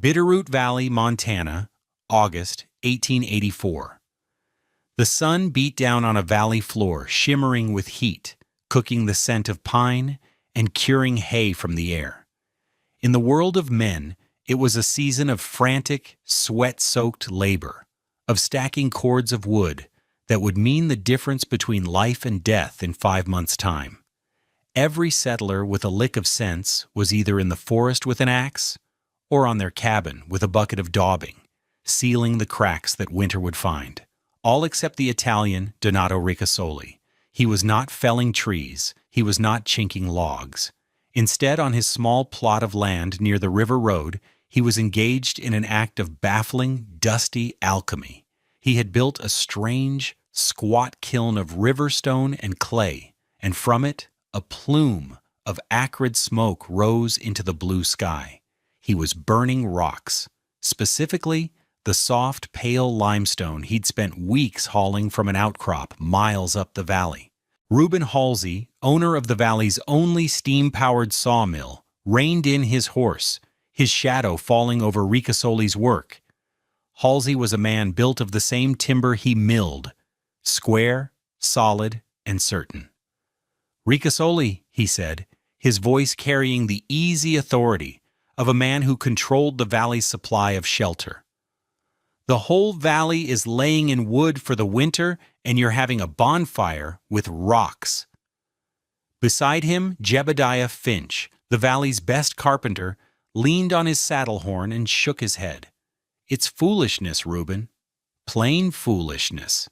Bitterroot Valley, Montana, August 1884. The sun beat down on a valley floor, shimmering with heat, cooking the scent of pine and curing hay from the air. In the world of men, it was a season of frantic, sweat-soaked labor, of stacking cords of wood that would mean the difference between life and death in 5 months' time. Every settler with a lick of sense was either in the forest with an axe or on their cabin with a bucket of daubing, sealing the cracks that winter would find. All except the Italian Donato Ricasoli. He was not felling trees, he was not chinking logs. Instead, on his small plot of land near the river road, he was engaged in an act of baffling, dusty alchemy. He had built a strange, squat kiln of river stone and clay, and from it, a plume of acrid smoke rose into the blue sky. He was burning rocks, specifically the soft, pale limestone he'd spent weeks hauling from an outcrop miles up the valley. Reuben Halsey, owner of the valley's only steam-powered sawmill, reined in his horse, his shadow falling over Ricasoli's work. Halsey was a man built of the same timber he milled, square, solid, and certain. "Ricasoli," he said, his voice carrying the easy authority of a man who controlled the valley's supply of shelter. "The whole valley is laying in wood for the winter, and you're having a bonfire with rocks." Beside him, Jebediah Finch, the valley's best carpenter, leaned on his saddle horn and shook his head. "It's foolishness, Reuben. Plain foolishness."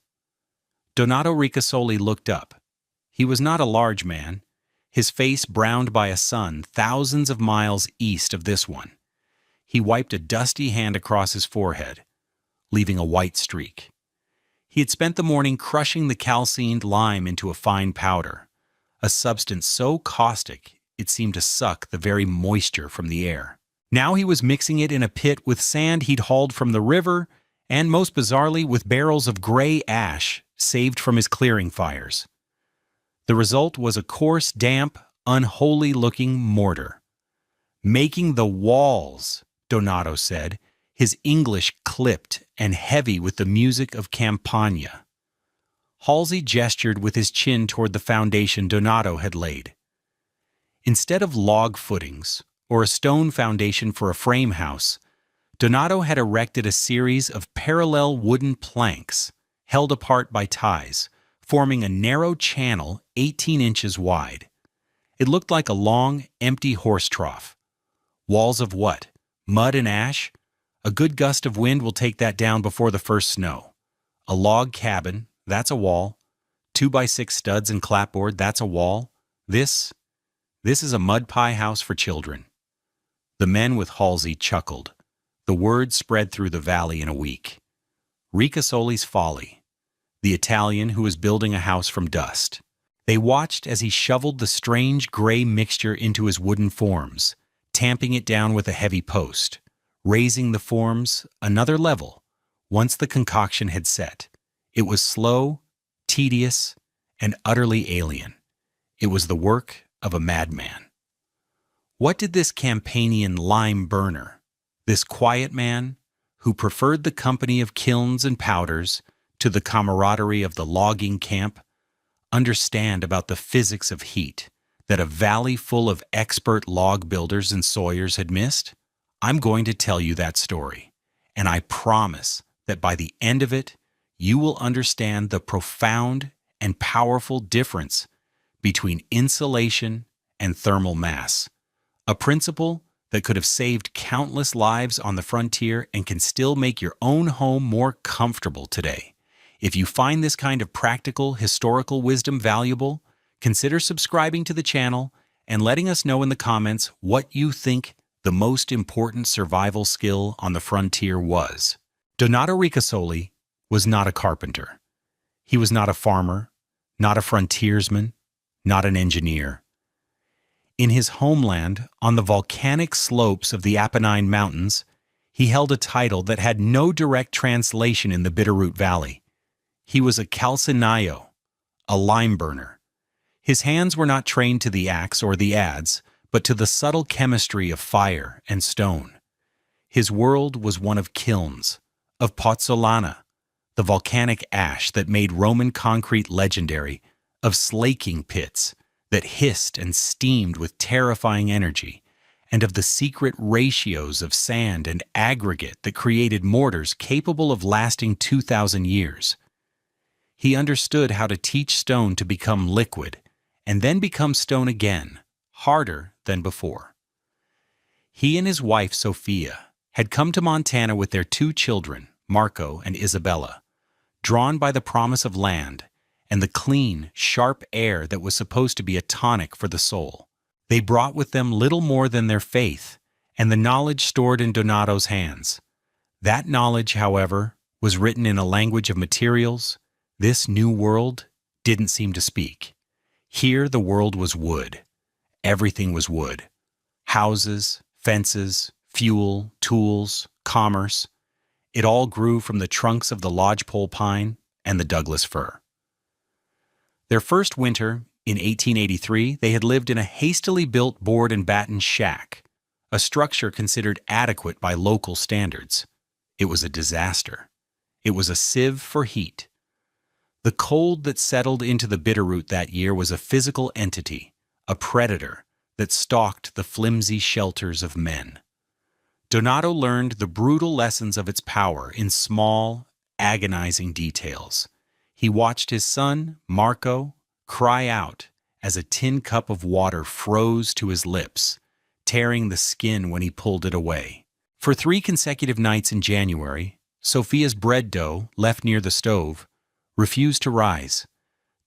Donato Ricasoli looked up. He was not a large man, his face browned by a sun thousands of miles east of this one. He wiped a dusty hand across his forehead, leaving a white streak. He had spent the morning crushing the calcined lime into a fine powder, a substance so caustic it seemed to suck the very moisture from the air. Now he was mixing it in a pit with sand he'd hauled from the river, and most bizarrely with barrels of gray ash saved from his clearing fires. The result was a coarse, damp, unholy-looking mortar. "Making the walls," Donato said, his English clipped and heavy with the music of Campania. Halsey gestured with his chin toward the foundation Donato had laid. Instead of log footings, or a stone foundation for a frame house, Donato had erected a series of parallel wooden planks, held apart by ties, forming a narrow channel 18 inches wide. It looked like a long, empty horse trough. Walls of what? Mud and ash? A good gust of wind will take that down before the first snow. A log cabin, that's a wall. 2x6 studs and clapboard, that's a wall. This is a mud pie house for children. The men with Halsey chuckled. The word spread through the valley in a week. Ricasoli's folly. The Italian who was building a house from dust. They watched as he shoveled the strange gray mixture into his wooden forms, tamping it down with a heavy post, raising the forms another level once the concoction had set. It was slow, tedious, and utterly alien. It was the work of a madman. What did this Campanian lime burner, this quiet man, who preferred the company of kilns and powders to the camaraderie of the logging camp, understand about the physics of heat that a valley full of expert log builders and sawyers had missed? I'm going to tell you that story, and I promise that by the end of it, you will understand the profound and powerful difference between insulation and thermal mass, a principle that could have saved countless lives on the frontier and can still make your own home more comfortable today. If you find this kind of practical, historical wisdom valuable, consider subscribing to the channel and letting us know in the comments what you think the most important survival skill on the frontier was. Donato Ricasoli was not a carpenter. He was not a farmer, not a frontiersman, not an engineer. In his homeland, on the volcanic slopes of the Apennine Mountains, he held a title that had no direct translation in the Bitterroot Valley. He was a calcinaio, a lime burner. His hands were not trained to the axe or the adze, but to the subtle chemistry of fire and stone. His world was one of kilns, of pozzolana, the volcanic ash that made Roman concrete legendary, of slaking pits that hissed and steamed with terrifying energy, and of the secret ratios of sand and aggregate that created mortars capable of lasting 2,000 years. He understood how to teach stone to become liquid, and then become stone again, harder than before. He and his wife, Sophia, had come to Montana with their 2 children, Marco and Isabella, drawn by the promise of land and the clean, sharp air that was supposed to be a tonic for the soul. They brought with them little more than their faith and the knowledge stored in Donato's hands. That knowledge, however, was written in a language of materials this new world didn't seem to speak. Here the world was wood. Everything was wood. Houses, fences, fuel, tools, commerce. It all grew from the trunks of the lodgepole pine and the Douglas fir. Their first winter, in 1883, they had lived in a hastily built board and batten shack, a structure considered adequate by local standards. It was a disaster. It was a sieve for heat. The cold that settled into the Bitterroot that year was a physical entity, a predator that stalked the flimsy shelters of men. Donato learned the brutal lessons of its power in small, agonizing details. He watched his son, Marco, cry out as a tin cup of water froze to his lips, tearing the skin when he pulled it away. For 3 consecutive nights in January, Sophia's bread dough, left near the stove, refused to rise,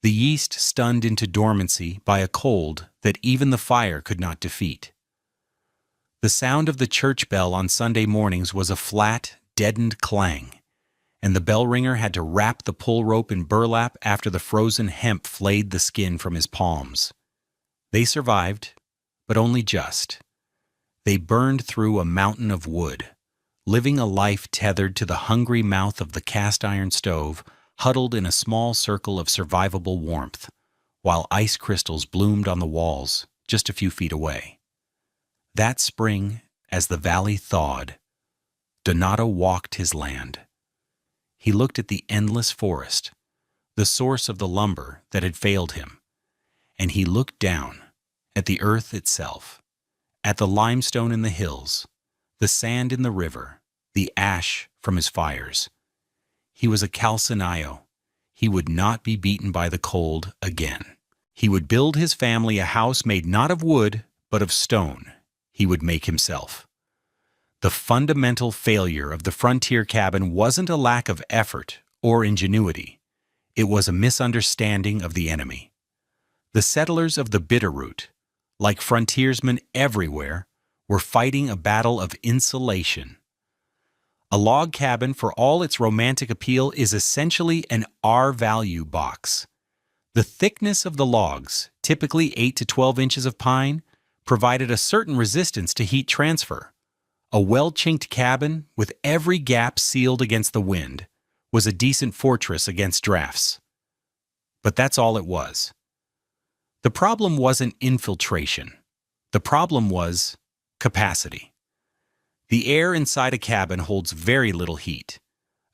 the yeast stunned into dormancy by a cold that even the fire could not defeat. The sound of the church bell on Sunday mornings was a flat, deadened clang, and the bell ringer had to wrap the pull rope in burlap after the frozen hemp flayed the skin from his palms. They survived, but only just. They burned through a mountain of wood, living a life tethered to the hungry mouth of the cast-iron stove, huddled in a small circle of survivable warmth, while ice crystals bloomed on the walls just a few feet away. That spring, as the valley thawed, Donato walked his land. He looked at the endless forest, the source of the lumber that had failed him, and he looked down at the earth itself, at the limestone in the hills, the sand in the river, the ash from his fires. He was a calcinaio. He would not be beaten by the cold again. He would build his family a house made not of wood, but of stone. He would make himself. The fundamental failure of the frontier cabin wasn't a lack of effort or ingenuity. It was a misunderstanding of the enemy. The settlers of the Bitterroot, like frontiersmen everywhere, were fighting a battle of insulation. A log cabin, for all its romantic appeal, is essentially an R-value box. The thickness of the logs, typically 8 to 12 inches of pine, provided a certain resistance to heat transfer. A well-chinked cabin, with every gap sealed against the wind, was a decent fortress against drafts. But that's all it was. The problem wasn't infiltration. The problem was capacity. The air inside a cabin holds very little heat.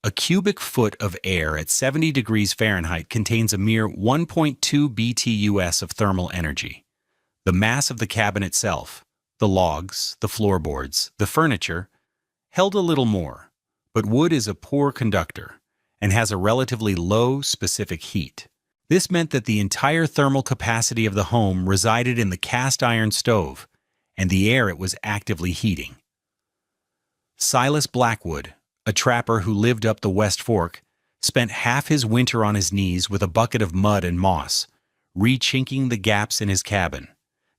A cubic foot of air at 70 degrees Fahrenheit contains a mere 1.2 BTUs of thermal energy. The mass of the cabin itself, the logs, the floorboards, the furniture, held a little more, but wood is a poor conductor and has a relatively low specific heat. This meant that the entire thermal capacity of the home resided in the cast iron stove and the air it was actively heating. Silas Blackwood, a trapper who lived up the West Fork, spent half his winter on his knees with a bucket of mud and moss, re-chinking the gaps in his cabin.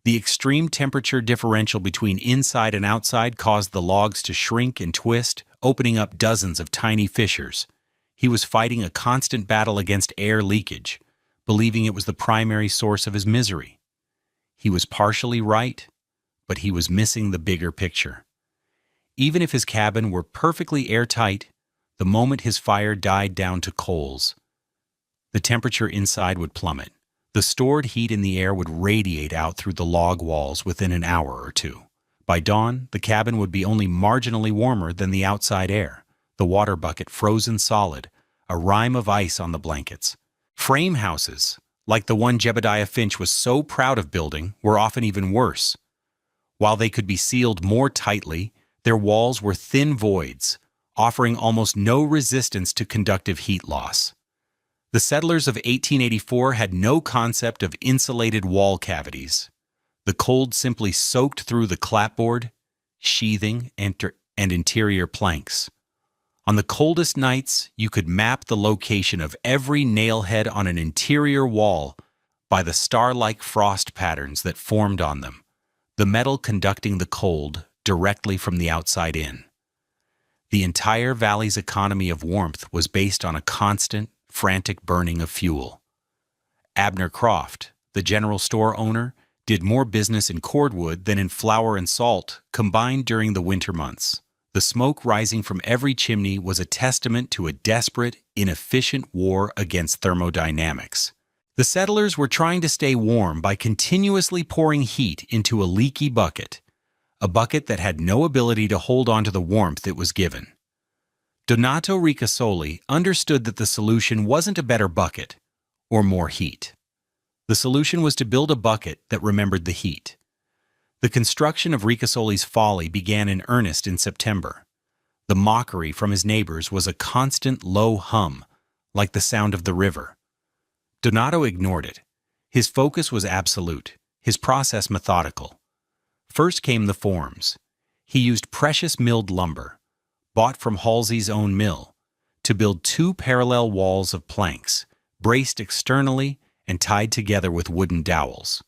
The extreme temperature differential between inside and outside caused the logs to shrink and twist, opening up dozens of tiny fissures. He was fighting a constant battle against air leakage, believing it was the primary source of his misery. He was partially right, but he was missing the bigger picture. Even if his cabin were perfectly airtight, the moment his fire died down to coals, the temperature inside would plummet. The stored heat in the air would radiate out through the log walls within an hour or two. By dawn, the cabin would be only marginally warmer than the outside air, the water bucket frozen solid, a rime of ice on the blankets. Frame houses, like the one Jebediah Finch was so proud of building, were often even worse. While they could be sealed more tightly, their walls were thin voids, offering almost no resistance to conductive heat loss. The settlers of 1884 had no concept of insulated wall cavities. The cold simply soaked through the clapboard, sheathing, and interior planks. On the coldest nights, you could map the location of every nailhead on an interior wall by the star-like frost patterns that formed on them, the metal conducting the cold directly from the outside in. The entire valley's economy of warmth was based on a constant, frantic burning of fuel. Abner Croft, the general store owner, did more business in cordwood than in flour and salt combined during the winter months. The smoke rising from every chimney was a testament to a desperate, inefficient war against thermodynamics. The settlers were trying to stay warm by continuously pouring heat into a leaky bucket, a bucket that had no ability to hold on to the warmth it was given. Donato Ricasoli understood that the solution wasn't a better bucket or more heat. The solution was to build a bucket that remembered the heat. The construction of Ricasoli's folly began in earnest in September. The mockery from his neighbors was a constant low hum, like the sound of the river. Donato ignored it. His focus was absolute, his process methodical. First came the forms. He used precious milled lumber, bought from Halsey's own mill, to build 2 parallel walls of planks, braced externally and tied together with wooden dowels.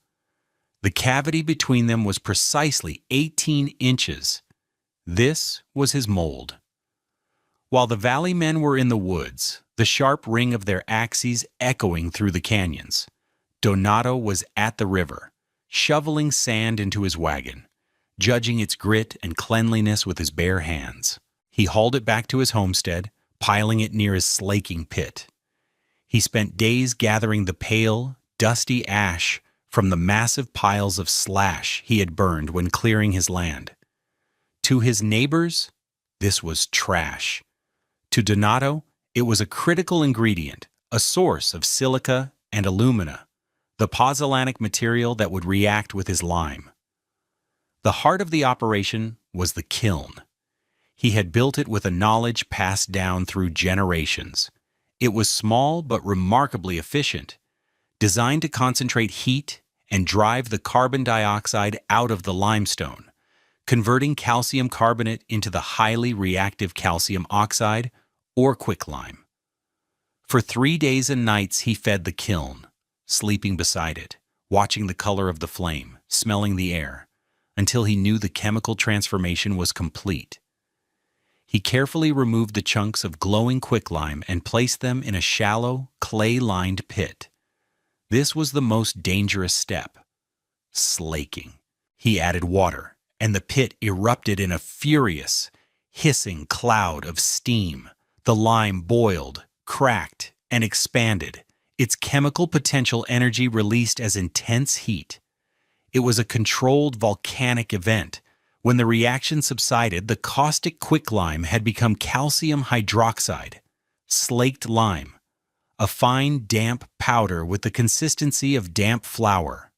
The cavity between them was precisely 18 inches. This was his mold. While the valley men were in the woods, the sharp ring of their axes echoing through the canyons, Donato was at the river, shoveling sand into his wagon, judging its grit and cleanliness with his bare hands. He hauled it back to his homestead, piling it near his slaking pit. He spent days gathering the pale, dusty ash from the massive piles of slash he had burned when clearing his land. To his neighbors, this was trash. To Donato, it was a critical ingredient, a source of silica and alumina, the pozzolanic material that would react with his lime. The heart of the operation was the kiln. He had built it with a knowledge passed down through generations. It was small but remarkably efficient, designed to concentrate heat and drive the carbon dioxide out of the limestone, converting calcium carbonate into the highly reactive calcium oxide, or quicklime. For 3 days and nights he fed the kiln, sleeping beside it, watching the color of the flame, smelling the air, until he knew the chemical transformation was complete. He carefully removed the chunks of glowing quicklime and placed them in a shallow, clay-lined pit. This was the most dangerous step. Slaking. He added water, and the pit erupted in a furious, hissing cloud of steam. The lime boiled, cracked, and expanded, its chemical potential energy released as intense heat. It was a controlled volcanic event. When the reaction subsided, the caustic quicklime had become calcium hydroxide, slaked lime, a fine, damp powder with the consistency of damp flour.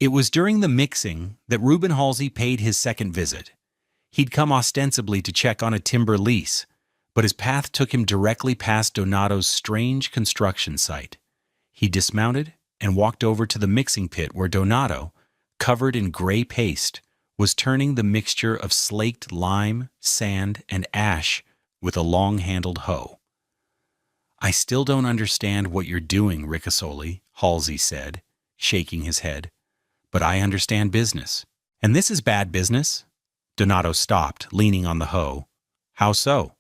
It was during the mixing that Reuben Halsey paid his second visit. He'd come ostensibly to check on a timber lease, but his path took him directly past Donato's strange construction site. He dismounted and walked over to the mixing pit where Donato, covered in gray paste, was turning the mixture of slaked lime, sand, and ash with a long-handled hoe. "I still don't understand what you're doing, Ricasoli," Halsey said, shaking his head. "But I understand business. And this is bad business?" Donato stopped, leaning on the hoe. "How so?"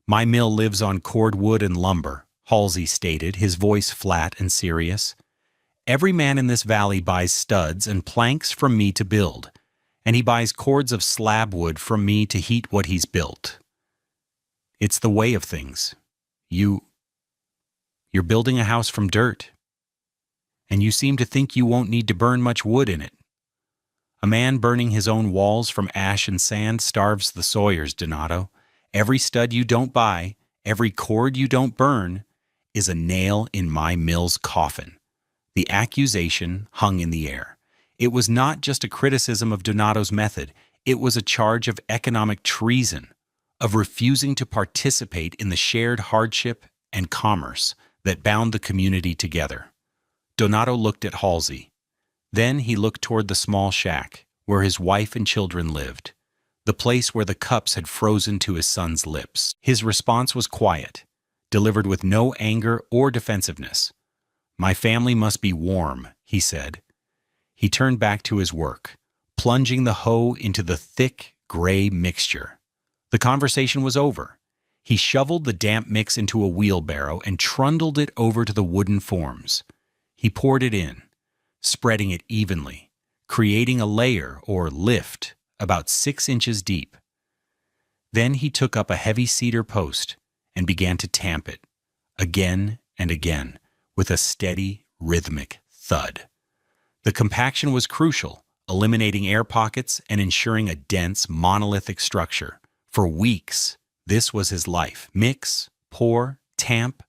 "My mill lives on cordwood and lumber," Halsey stated, his voice flat and serious. "Every man in this valley buys studs and planks from me to build, and he buys cords of slab wood from me to heat what he's built. It's the way of things. You're building a house from dirt, and you seem to think you won't need to burn much wood in it. A man burning his own walls from ash and sand starves the sawyers, Donato. Every stud you don't buy, every cord you don't burn, is a nail in my mill's coffin. The accusation hung in the air. It was not just a criticism of Donato's method, it was a charge of economic treason, of refusing to participate in the shared hardship and commerce that bound the community together. Donato looked at Halsey. Then he looked toward the small shack where his wife and children lived, the place where the cups had frozen to his son's lips. His response was quiet, delivered with no anger or defensiveness. "My family must be warm," he said. He turned back to his work, plunging the hoe into the thick, gray mixture. The conversation was over. He shoveled the damp mix into a wheelbarrow and trundled it over to the wooden forms. He poured it in, spreading it evenly, creating a layer or lift about 6 inches deep. Then he took up a heavy cedar post and began to tamp it, again and again, with a steady, rhythmic thud. The compaction was crucial, eliminating air pockets and ensuring a dense, monolithic structure. For weeks, this was his life. Mix, pour, tamp,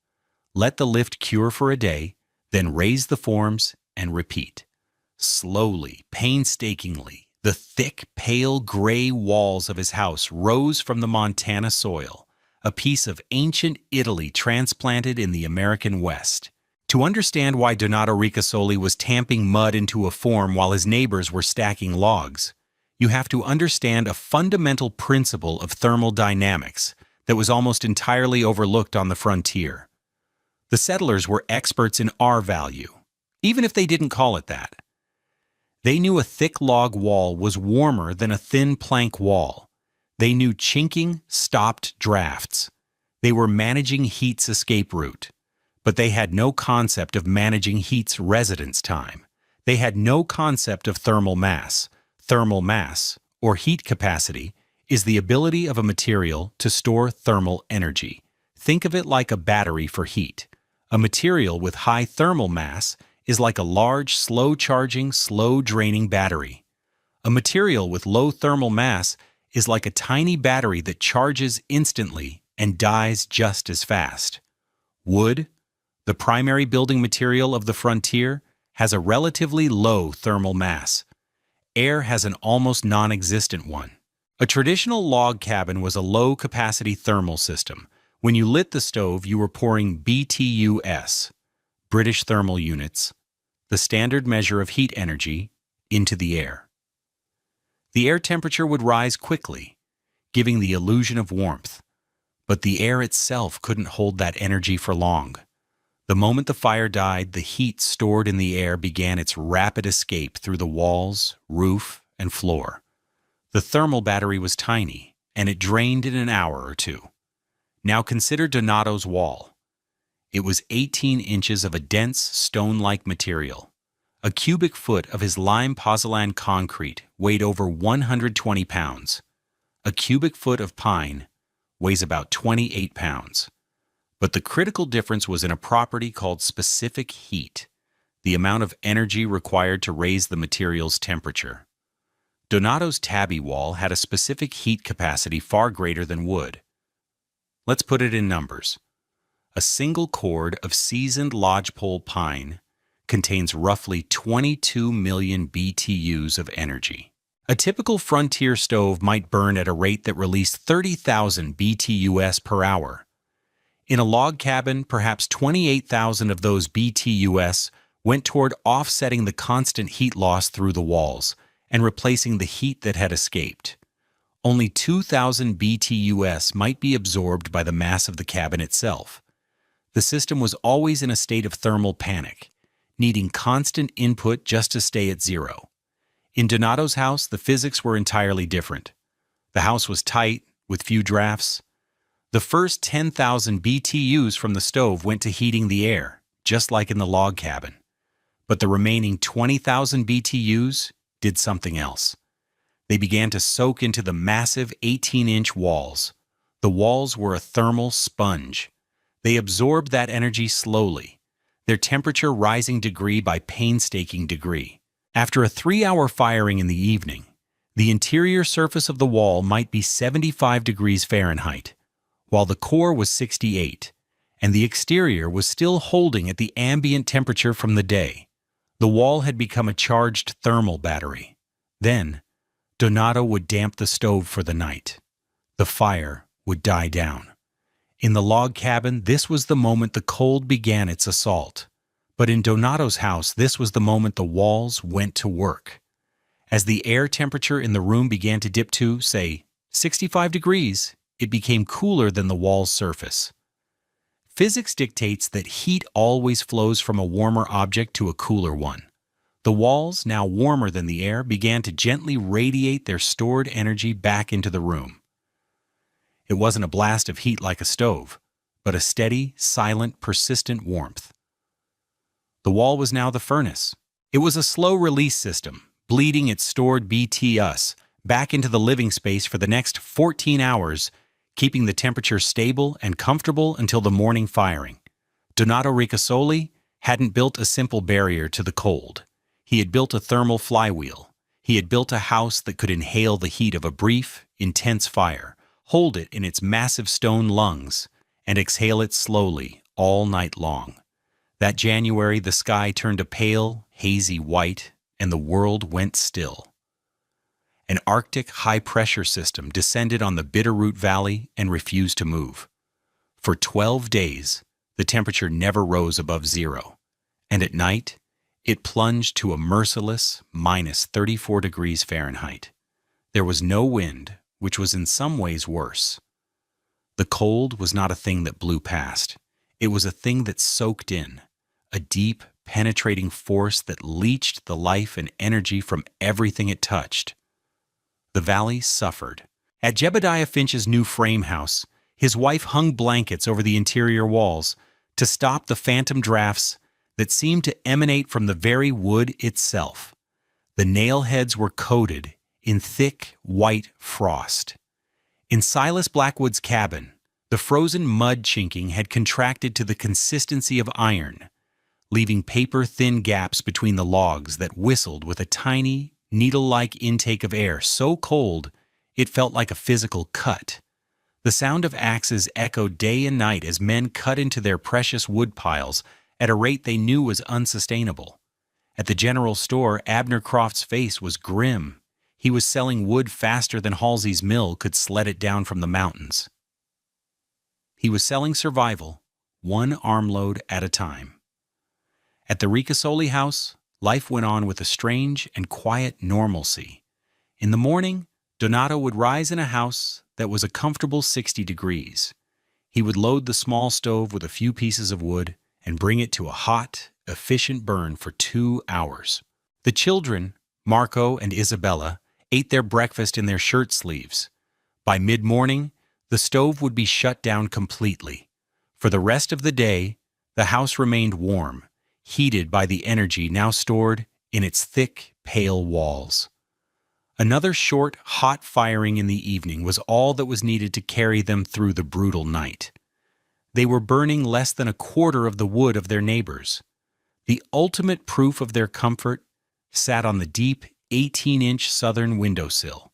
let the lift cure for a day, then raise the forms and repeat. Slowly, painstakingly, the thick, pale gray walls of his house rose from the Montana soil, a piece of ancient Italy transplanted in the American West. To understand why Donato Ricasoli was tamping mud into a form while his neighbors were stacking logs, you have to understand a fundamental principle of thermal dynamics that was almost entirely overlooked on the frontier. The settlers were experts in R-value, even if they didn't call it that. They knew a thick log wall was warmer than a thin plank wall. They knew chinking stopped drafts. They were managing heat's escape route. But they had no concept of managing heat's residence time. They had no concept of thermal mass. Thermal mass, or heat capacity, is the ability of a material to store thermal energy. Think of it like a battery for heat. A material with high thermal mass is like a large, slow-charging, slow-draining battery. A material with low thermal mass is like a tiny battery that charges instantly and dies just as fast. Wood, the primary building material of the frontier, has a relatively low thermal mass. Air has an almost non-existent one. A traditional log cabin was a low-capacity thermal system. When you lit the stove, you were pouring BTUs, British thermal units, the standard measure of heat energy, into the air. The air temperature would rise quickly, giving the illusion of warmth, but the air itself couldn't hold that energy for long. The moment the fire died, the heat stored in the air began its rapid escape through the walls, roof, and floor. The thermal battery was tiny, and it drained in an hour or two. Now consider Donato's wall. It was 18 inches of a dense, stone-like material. A cubic foot of his lime pozzolan concrete weighed over 120 pounds. A cubic foot of pine weighs about 28 pounds. But the critical difference was in a property called specific heat, the amount of energy required to raise the material's temperature. Donato's tabby wall had a specific heat capacity far greater than wood. Let's put it in numbers. A single cord of seasoned lodgepole pine contains roughly 22 million BTUs of energy. A typical frontier stove might burn at a rate that released 30,000 BTUs per hour. In a log cabin, perhaps 28,000 of those BTUs went toward offsetting the constant heat loss through the walls and replacing the heat that had escaped. Only 2,000 BTUs might be absorbed by the mass of the cabin itself. The system was always in a state of thermal panic, needing constant input just to stay at zero. In Donato's house, the physics were entirely different. The house was tight, with few drafts. The first 10,000 BTUs from the stove went to heating the air, just like in the log cabin. But the remaining 20,000 BTUs did something else. They began to soak into the massive 18-inch walls. The walls were a thermal sponge. They absorbed that energy slowly, their temperature rising degree by painstaking degree. After a 3-hour firing in the evening, the interior surface of the wall might be 75 degrees Fahrenheit, while the core was 68, and the exterior was still holding at the ambient temperature from the day. The wall had become a charged thermal battery. Then, Donato would damp the stove for the night. The fire would die down. In the log cabin, this was the moment the cold began its assault. But in Donato's house, this was the moment the walls went to work. As the air temperature in the room began to dip to, say, 65 degrees, it became cooler than the wall's surface. Physics dictates that heat always flows from a warmer object to a cooler one. The walls, now warmer than the air, began to gently radiate their stored energy back into the room. It wasn't a blast of heat like a stove, but a steady, silent, persistent warmth. The wall was now the furnace. It was a slow-release system, bleeding its stored BTUs back into the living space for the next 14 hours, keeping the temperature stable and comfortable until the morning firing. Donato Ricasoli hadn't built a simple barrier to the cold. He had built a thermal flywheel. He had built a house that could inhale the heat of a brief, intense fire, hold it in its massive stone lungs, and exhale it slowly all night long. That January, the sky turned a pale, hazy white, and the world went still. An Arctic high-pressure system descended on the Bitterroot Valley and refused to move. For 12 days, the temperature never rose above zero, and at night, it plunged to a merciless minus 34 degrees Fahrenheit. There was no wind, which was in some ways worse. The cold was not a thing that blew past. It was a thing that soaked in, a deep, penetrating force that leached the life and energy from everything it touched. The valley suffered. At Jebediah Finch's new frame house, his wife hung blankets over the interior walls to stop the phantom drafts that seemed to emanate from the very wood itself. The nail heads were coated in thick, white frost. In Silas Blackwood's cabin, the frozen mud chinking had contracted to the consistency of iron, leaving paper-thin gaps between the logs that whistled with a tiny, needle-like intake of air so cold it felt like a physical cut. The sound of axes echoed day and night as men cut into their precious wood piles at a rate they knew was unsustainable. At the general store, Abner Croft's face was grim. He was selling wood faster than Halsey's mill could sled it down from the mountains. He was selling survival, one armload at a time. At the Ricasoli house, life went on with a strange and quiet normalcy. In the morning, Donato would rise in a house that was a comfortable 60 degrees. He would load the small stove with a few pieces of wood and bring it to a hot, efficient burn for 2 hours. The children, Marco and Isabella, ate their breakfast in their shirt sleeves. By mid-morning, the stove would be shut down completely. For the rest of the day, the house remained warm, heated by the energy now stored in its thick, pale walls. Another short, hot firing in the evening was all that was needed to carry them through the brutal night. They were burning less than a quarter of the wood of their neighbors. The ultimate proof of their comfort sat on the deep, 18-inch southern windowsill.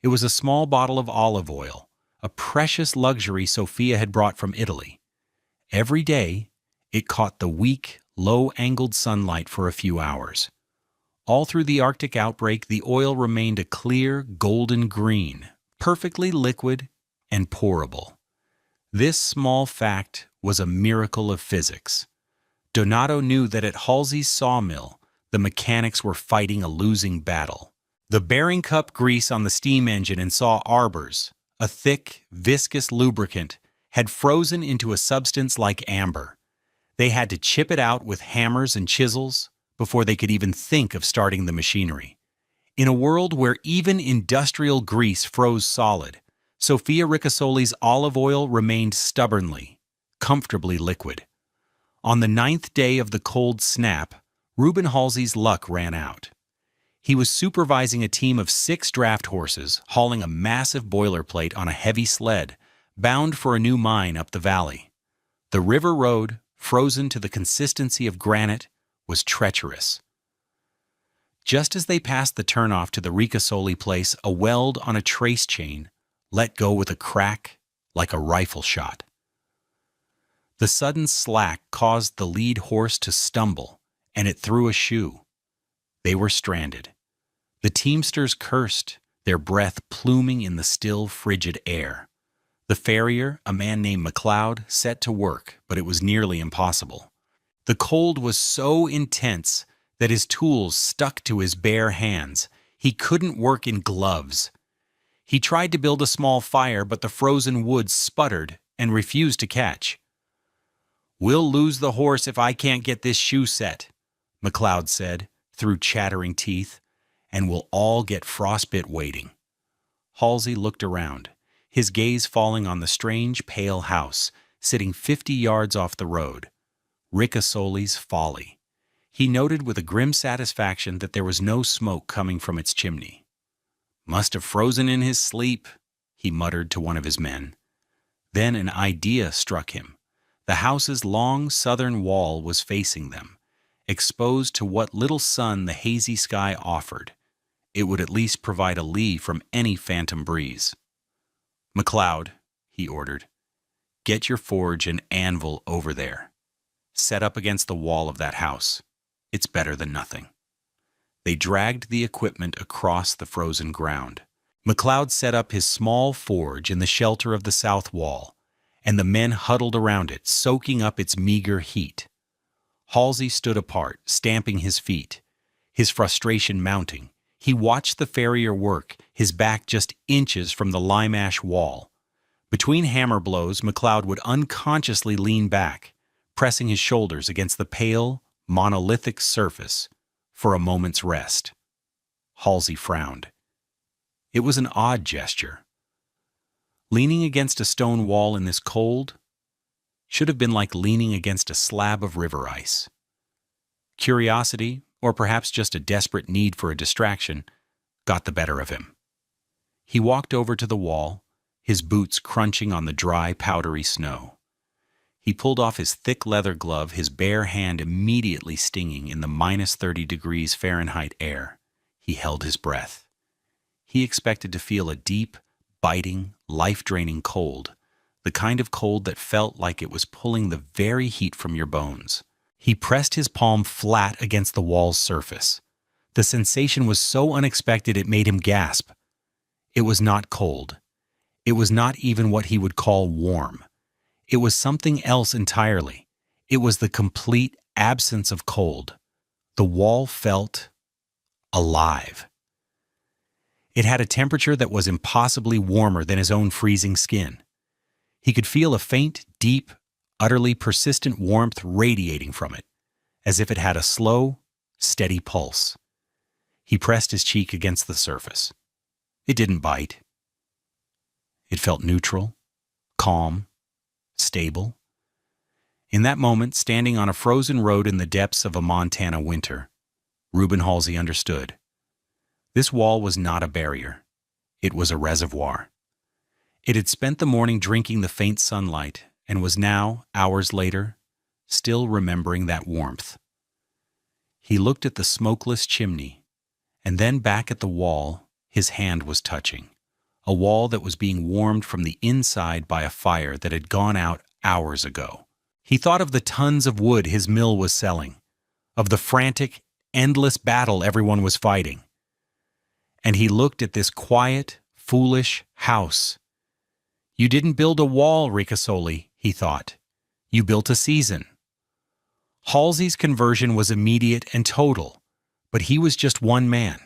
It was a small bottle of olive oil, a precious luxury Sophia had brought from Italy. Every day, it caught the weak, low-angled sunlight for a few hours. All through the Arctic outbreak, the oil remained a clear, golden green, perfectly liquid and pourable. This small fact was a miracle of physics. Donato knew that at Halsey's sawmill, the mechanics were fighting a losing battle. The bearing cup grease on the steam engine and saw arbors, a thick, viscous lubricant, had frozen into a substance like amber. They had to chip it out with hammers and chisels before they could even think of starting the machinery. In a world where even industrial grease froze solid, Sophia Ricasoli's olive oil remained stubbornly, comfortably liquid. On the 9th day of the cold snap, Reuben Halsey's luck ran out. He was supervising a team of 6 draft horses hauling a massive boilerplate on a heavy sled, bound for a new mine up the valley. The river road, frozen to the consistency of granite, was treacherous. Just as they passed the turnoff to the Ricasoli place, a weld on a trace chain let go with a crack like a rifle shot. The sudden slack caused the lead horse to stumble, and it threw a shoe. They were stranded. The teamsters cursed, their breath pluming in the still, frigid air. The farrier, a man named McLeod, set to work, but it was nearly impossible. The cold was so intense that his tools stuck to his bare hands. He couldn't work in gloves. He tried to build a small fire, but the frozen wood sputtered and refused to catch. "We'll lose the horse if I can't get this shoe set," McLeod said, through chattering teeth, "and we'll all get frostbite waiting." Halsey looked around, his gaze falling on the strange, pale house, sitting 50 yards off the road. Ricasoli's Folly. He noted with a grim satisfaction that there was no smoke coming from its chimney. "Must have frozen in his sleep," he muttered to one of his men. Then an idea struck him. The house's long southern wall was facing them, exposed to what little sun the hazy sky offered. It would at least provide a lee from any phantom breeze. "McLeod," he ordered, "get your forge and anvil over there. Set up against the wall of that house. It's better than nothing." They dragged the equipment across the frozen ground. McLeod set up his small forge in the shelter of the south wall, and the men huddled around it, soaking up its meager heat. Halsey stood apart, stamping his feet, his frustration mounting. He watched the farrier work, his back just inches from the lime ash wall. Between hammer blows, McLeod would unconsciously lean back, pressing his shoulders against the pale, monolithic surface for a moment's rest. Halsey frowned. It was an odd gesture. Leaning against a stone wall in this cold should have been like leaning against a slab of river ice. Curiosity, or perhaps just a desperate need for a distraction, got the better of him. He walked over to the wall, his boots crunching on the dry, powdery snow. He pulled off his thick leather glove, his bare hand immediately stinging in the -30 degrees Fahrenheit air. He held his breath. He expected to feel a deep, biting, life-draining cold, the kind of cold that felt like it was pulling the very heat from your bones. He pressed his palm flat against the wall's surface. The sensation was so unexpected it made him gasp. It was not cold. It was not even what he would call warm. It was something else entirely. It was the complete absence of cold. The wall felt alive. It had a temperature that was impossibly warmer than his own freezing skin. He could feel a faint, deep, utterly persistent warmth radiating from it, as if it had a slow, steady pulse. He pressed his cheek against the surface. It didn't bite. It felt neutral, calm, stable. In that moment, standing on a frozen road in the depths of a Montana winter, Reuben Halsey understood. This wall was not a barrier. It was a reservoir. It had spent the morning drinking the faint sunlight and was now, hours later, still remembering that warmth. He looked at the smokeless chimney, and then back at the wall his hand was touching, a wall that was being warmed from the inside by a fire that had gone out hours ago. He thought of the tons of wood his mill was selling, of the frantic, endless battle everyone was fighting. And he looked at this quiet, foolish house. You didn't build a wall, Ricasoli, he thought. You built a season. Halsey's conversion was immediate and total, but he was just one man.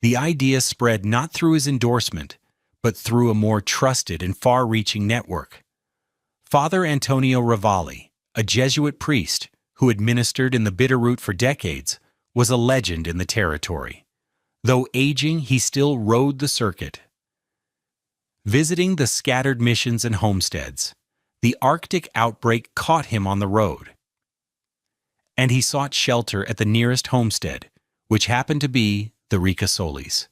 The idea spread not through his endorsement, but through a more trusted and far-reaching network. Father Antonio Ravalli, a Jesuit priest who had ministered in the Bitterroot for decades, was a legend in the territory. Though aging, he still rode the circuit, visiting the scattered missions and homesteads. The Arctic outbreak caught him on the road, and he sought shelter at the nearest homestead, which happened to be the Ricasolis.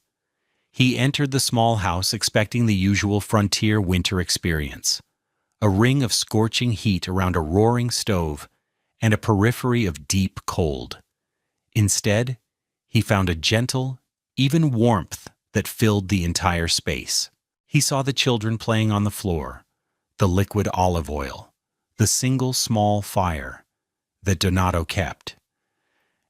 He entered the small house expecting the usual frontier winter experience, a ring of scorching heat around a roaring stove and a periphery of deep cold. Instead, he found a gentle, even warmth that filled the entire space. He saw the children playing on the floor, the liquid olive oil, the single small fire that Donato kept.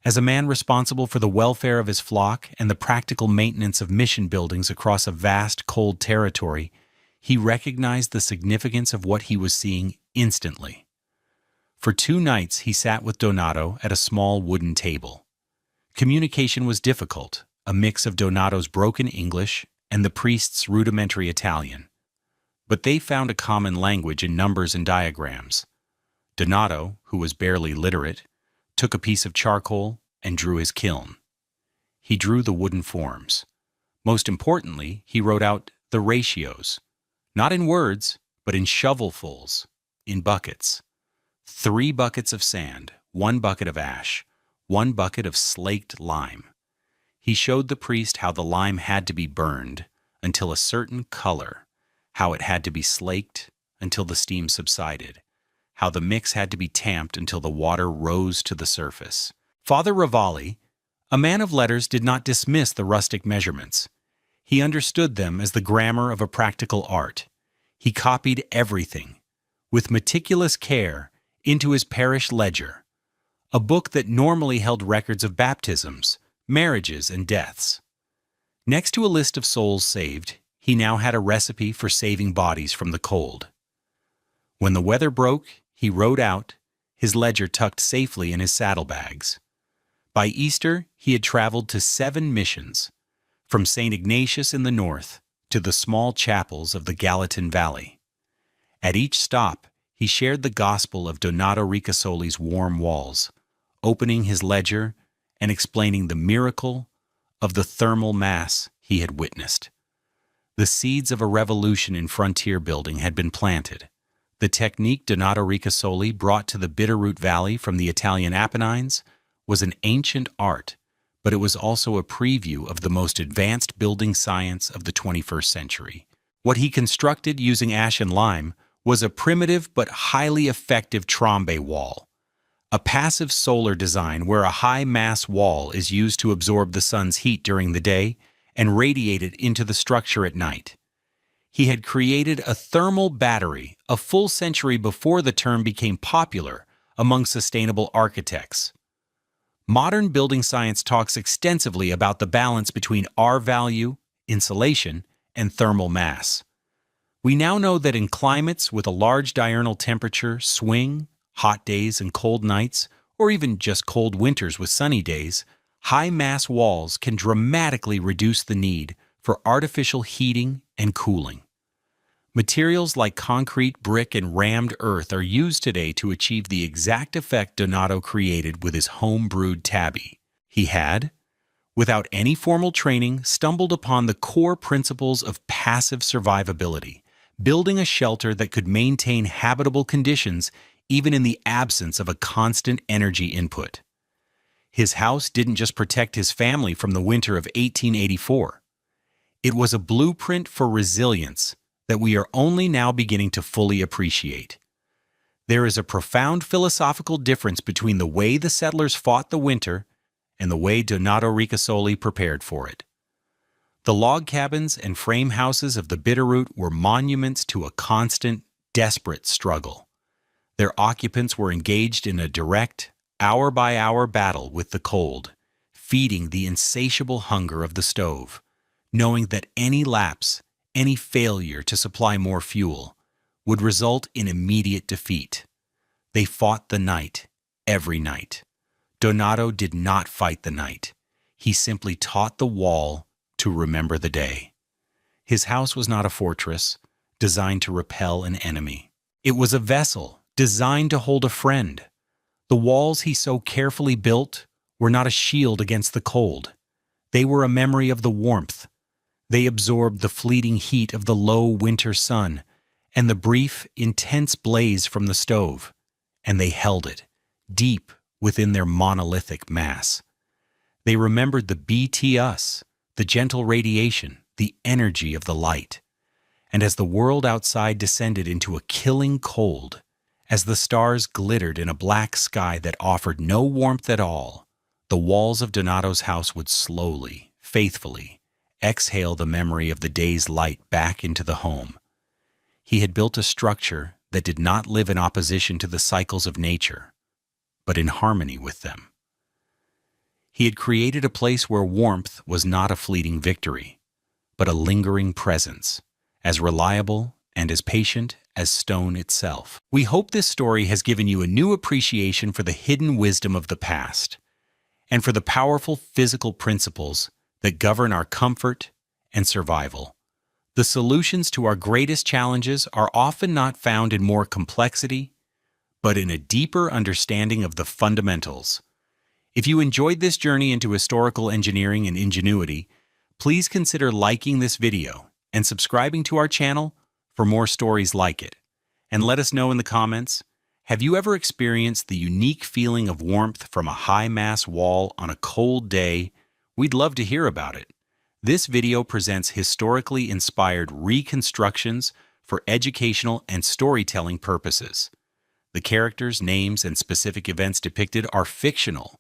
As a man responsible for the welfare of his flock and the practical maintenance of mission buildings across a vast, cold territory, he recognized the significance of what he was seeing instantly. For 2 nights he sat with Donato at a small wooden table. Communication was difficult, a mix of Donato's broken English and the priest's rudimentary Italian. But they found a common language in numbers and diagrams. Donato, who was barely literate, took a piece of charcoal and drew his kiln. He drew the wooden forms. Most importantly, he wrote out the ratios, not in words, but in shovelfuls, in buckets. 3 buckets of sand, 1 bucket of ash, 1 bucket of slaked lime. He showed the priest how the lime had to be burned until a certain color, how it had to be slaked until the steam subsided, how the mix had to be tamped until the water rose to the surface. Father Ravalli, a man of letters, did not dismiss the rustic measurements. He understood them as the grammar of a practical art. He copied everything, with meticulous care, into his parish ledger, a book that normally held records of baptisms, marriages, and deaths. Next to a list of souls saved, he now had a recipe for saving bodies from the cold. When the weather broke, he rode out, his ledger tucked safely in his saddlebags. By Easter, he had traveled to 7 missions, from St. Ignatius in the north to the small chapels of the Gallatin Valley. At each stop, he shared the gospel of Donato Ricasoli's warm walls, opening his ledger and explaining the miracle of the thermal mass he had witnessed. The seeds of a revolution in frontier building had been planted. The technique Donato Ricasoli brought to the Bitterroot Valley from the Italian Apennines was an ancient art, but it was also a preview of the most advanced building science of the 21st century. What he constructed using ash and lime was a primitive but highly effective trombe wall, a passive solar design where a high-mass wall is used to absorb the sun's heat during the day and radiate it into the structure at night. He had created a thermal battery a full century before the term became popular among sustainable architects. Modern building science talks extensively about the balance between R value, insulation, and thermal mass. We now know that in climates with a large diurnal temperature swing, hot days and cold nights, or even just cold winters with sunny days, high-mass walls can dramatically reduce the need for artificial heating and cooling. Materials like concrete, brick, and rammed earth are used today to achieve the exact effect Donato created with his home-brewed tabby. He had, without any formal training, stumbled upon the core principles of passive survivability, building a shelter that could maintain habitable conditions even in the absence of a constant energy input. His house didn't just protect his family from the winter of 1884. It was a blueprint for resilience that we are only now beginning to fully appreciate. There is a profound philosophical difference between the way the settlers fought the winter and the way Donato Ricasoli prepared for it. The log cabins and frame houses of the Bitterroot were monuments to a constant, desperate struggle. Their occupants were engaged in a direct, hour-by-hour battle with the cold, feeding the insatiable hunger of the stove, knowing that any lapse, any failure to supply more fuel, would result in immediate defeat. They fought the night, every night. Donato did not fight the night. He simply taught the wall to remember the day. His house was not a fortress designed to repel an enemy. It was a vessel designed to hold a friend. The walls he so carefully built were not a shield against the cold. They were a memory of the warmth. They absorbed the fleeting heat of the low winter sun and the brief, intense blaze from the stove, and they held it, deep within their monolithic mass. They remembered the BT-us, the gentle radiation, the energy of the light. And as the world outside descended into a killing cold, as the stars glittered in a black sky that offered no warmth at all, the walls of Donato's house would slowly, faithfully, exhale the memory of the day's light back into the home. He had built a structure that did not live in opposition to the cycles of nature, but in harmony with them. He had created a place where warmth was not a fleeting victory, but a lingering presence, as reliable and as patient as stone itself. We hope this story has given you a new appreciation for the hidden wisdom of the past, and for the powerful physical principles that govern our comfort and survival. The solutions to our greatest challenges are often not found in more complexity, but in a deeper understanding of the fundamentals. If you enjoyed this journey into historical engineering and ingenuity, please consider liking this video and subscribing to our channel for more stories like it. And let us know in the comments, have you ever experienced the unique feeling of warmth from a high-mass wall on a cold day? We'd love to hear about it. This video presents historically inspired reconstructions for educational and storytelling purposes. The characters, names, and specific events depicted are fictional,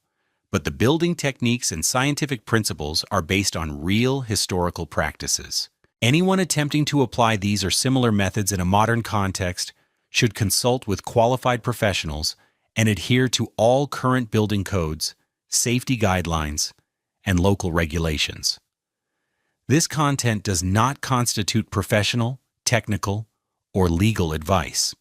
but the building techniques and scientific principles are based on real historical practices. Anyone attempting to apply these or similar methods in a modern context should consult with qualified professionals and adhere to all current building codes, safety guidelines, and local regulations. This content does not constitute professional, technical, or legal advice.